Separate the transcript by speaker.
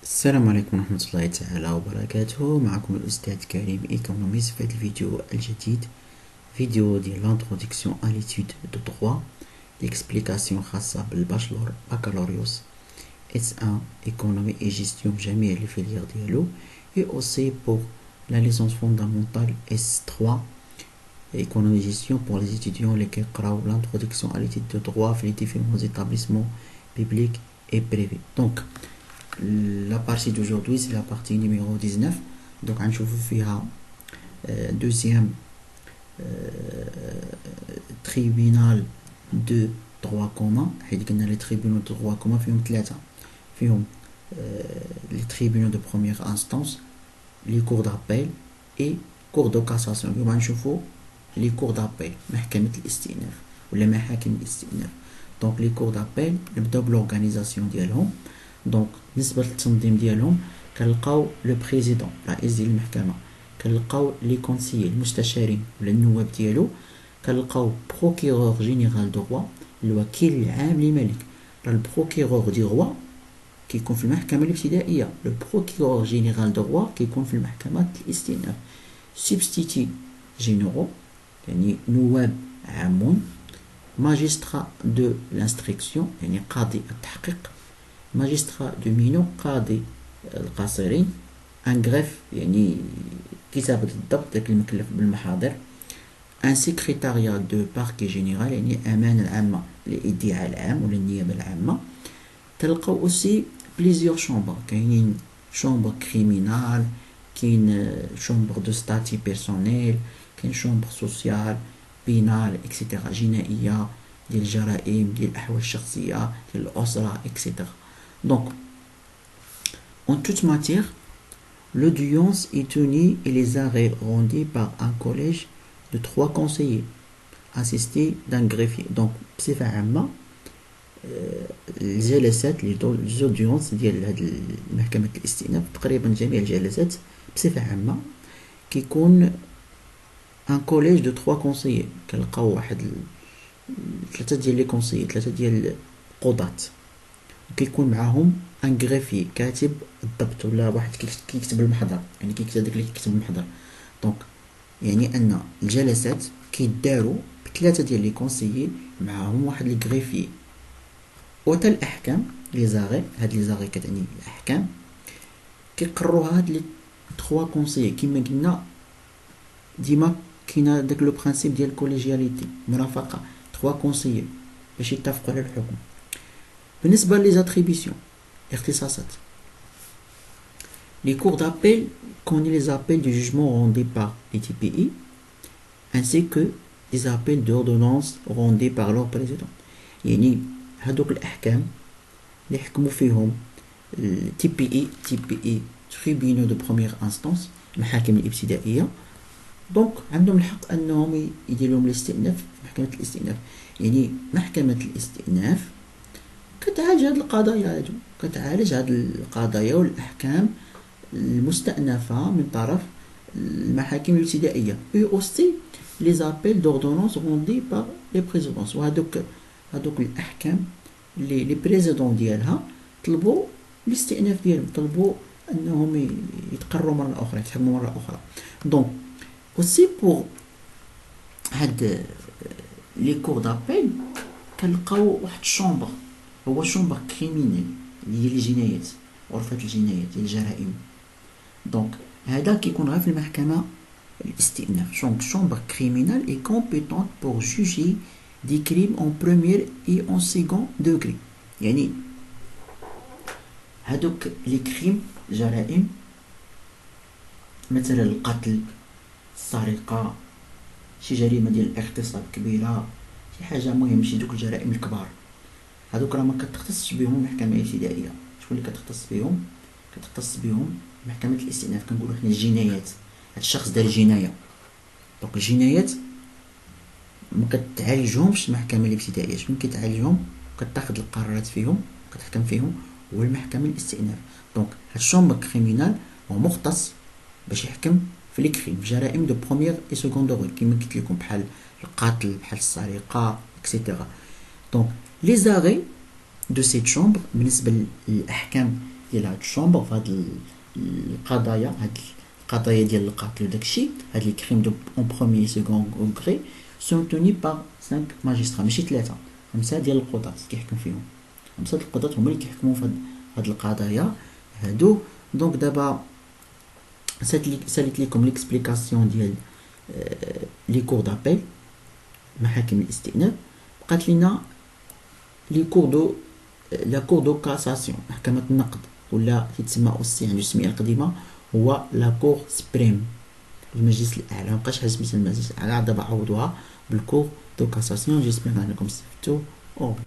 Speaker 1: السلام عليكم ورحمة الله تعالى وبركاته. معكم الأستاذ كريم إيكونوميست. في هذا الفيديو الجديد فيديو ديال l'introduction à l'étude de droit l'explication خاصة بالباشلور بكالوريوس S1 économie et gestion بجميع les filières ديالو et aussi pour la licence fondamentale S3 économie et gestion pour les étudiants اللي كيقراو l'introduction à l'étude de droit في les différents établissements publics et privés. Donc la partie d'aujourd'hui c'est la partie numéro 19. Donc غنشوفو فيها deuxième tribunal de droit commun. حيت قلنا les tribunaux de droit commun فيهم ثلاثة، فيهم les tribunaux de première instance، les cours d'appel et cours de cassation. اليوم غنشوفو les cours d'appel، محكمة الاستئناف ولا محاكم الاستئناف. donc les cours d'appel نبداو بالorganisation ديالهم. دونك بالنسبه للتنظيم ديالهم كنلقاو لو بريزيدون رئيس ديال المحكمه، كنلقاو لي كونسيي المستشارين ولا النواب ديالو، كنلقاو بروكيرور جينيرال دو روا الوكيل العام للملك. البروكيرور دي روا كيكون في المحكمه الابتدائيه، لو بروكيرور جينيرال دو روا كيكون في المحكمه الاستئناف. سبستيتي جينيرو يعني نواب عامون، ماجسترا دو لانستركسيون يعني قاضي التحقيق، ماجسترا دو مينو قاضي القاصرين، ان غريف يعني كتابة الضبط داك المكلف بالمحاضر، ان سيكريتاريا دو باركي جينيرال يعني امانة العامة للادعاء العام ولا النيابة العامة. تلقاو اوسي بليزيور شومبر، كاينين شومبر كريمينال، كاين شومبر دو ستاتي بيرسونيل، كاين شومبر سوسيال بينال اكسيتيرا، جنائية ديال الجرائم ديال الاحوال الشخصية ديال الاسرة اكسيتيرا. Donc, en toute matière, l'audience est tenue et les arrêts rendus par un collège de 3 conseillers assistés d'un greffier. Donc, بصفة عامة الجلسات les audiences ديال هاد محكمة الاستئناف تقريبا جميع الجلسات بصفة عامة كيكون un collège de 3 conseillers. كنلقاو واحد 3 ديال لي كونسيي، 3 ديال القضاة، كيكون معاهم ان غريفي كاتب الضبط ولا واحد كيكتب المحضر، يعني كيكتب داك اللي كيكتب المحضر. دونك يعني ان الجلسات كيداروا بثلاثه ديال لي كونسيي معاهم واحد لي غريفي. وتا الاحكام لي زاغي، هاد لي زاغي كتعني الاحكام كيقروها هاد لي 3 كونسيي. كما قلنا ديما كاينه داك لو برينسيپ ديال الكوليجياليتي، مرافقه 3 كونسيي باش يتفقوا على الحكم. بالنسبة لي زاتريبيسيون اختصاصات، les cours d'appel connaissent les appels du jugement rendus par les TPI ainsi que les appels d'ordonnance rendus par leur président. يعني هادوك الأحكام اللي حكموا فيهم TPI tribunaux de première instance المحاكم الابتدائية، دونك عندهم الحق أنهم يديروا الاستئناف في محكمة الاستئناف. يعني محكمة الاستئناف كتعالج هاد القضايا هادو، كتعالج هاد القضايا والاحكام المستأنفة من طرف المحاكم الابتدائية et aussi les appels d'ordonnance rendus par les présidences. وهادوك الاحكام اللي لي بريزيدون ديالها طلبوا الاستئناف ديالهم، طلبوا انهم يتقروا مرة اخرى، يتحكموا مرة اخرى. دونك aussi pour هاد لي كور دابيل كنلقاو واحد الشومبر، هو شومبر كريمينال اللي هي الجنايات، غرفة الجنايات ديال الجرائم. دونك هذا كيكون غير في المحكمة الاستئناف. دونك شومبر كريمينال اي كومبيتونت بور جوجي دي كريم اون بروميير اي اون سيكون دوغري. يعني هادوك لي كريم جرائم مثلا القتل، السرقة، شي جريمة ديال الاغتصاب كبيرة، شي حاجة مهم، شي دوك الجرائم الكبار، هادوك راه ما كتختصش بهم المحكمة الابتدائية. شكون اللي كتختص بهم؟ كتختص بهم محكمة الاستئناف. كنقولوا حنا الجنايات، هاد الشخص دار جناية، دونك الجنايات ما كتعالجهمش المحكمة الابتدائية. شكون كيتعالجهم كتاخد القرارات فيهم كتحكم فيهم هو المحكمة الاستئناف. دونك هاد الشومبر كريمينال هو مختص باش يحكم في لي كريم، في جرائم دو بروميير اي سكوند دوغري كيما قلت لكم، بحال القتل، بحال السرقة اكسيتيرا. دونك les arrêts de cette chambre بالنسبة للأحكام ديال هاد الشومبر في هاد القضايا، هاد القضايا ديال القتل وداكشي، هاد لي كريم دو اون بروميي سيكون غري سون توني باغ 5 ماجسترا، ماشي 3، 5 ديال القضاة كيحكم فيهم، 5 القضاة هما اللي كيحكموا في هاد القضايا هادو. دونك دابا ساليت ليكم ليكسبليكاسيون ديال لي كور دابيل، محاكم الاستئناف. بقات لينا لي كور دو لا كور دو كاساسيون، محكمة النقد، ولا كيتسمى اوسي عنده التسمية القديمة هو لا كور سبريم، المجلس الاعلى. مبقاش حاجه سميتها المجلس الاعلى، دابا عوضوها بالكور دو كاساسيون. جيسبر انكم استفدتوا.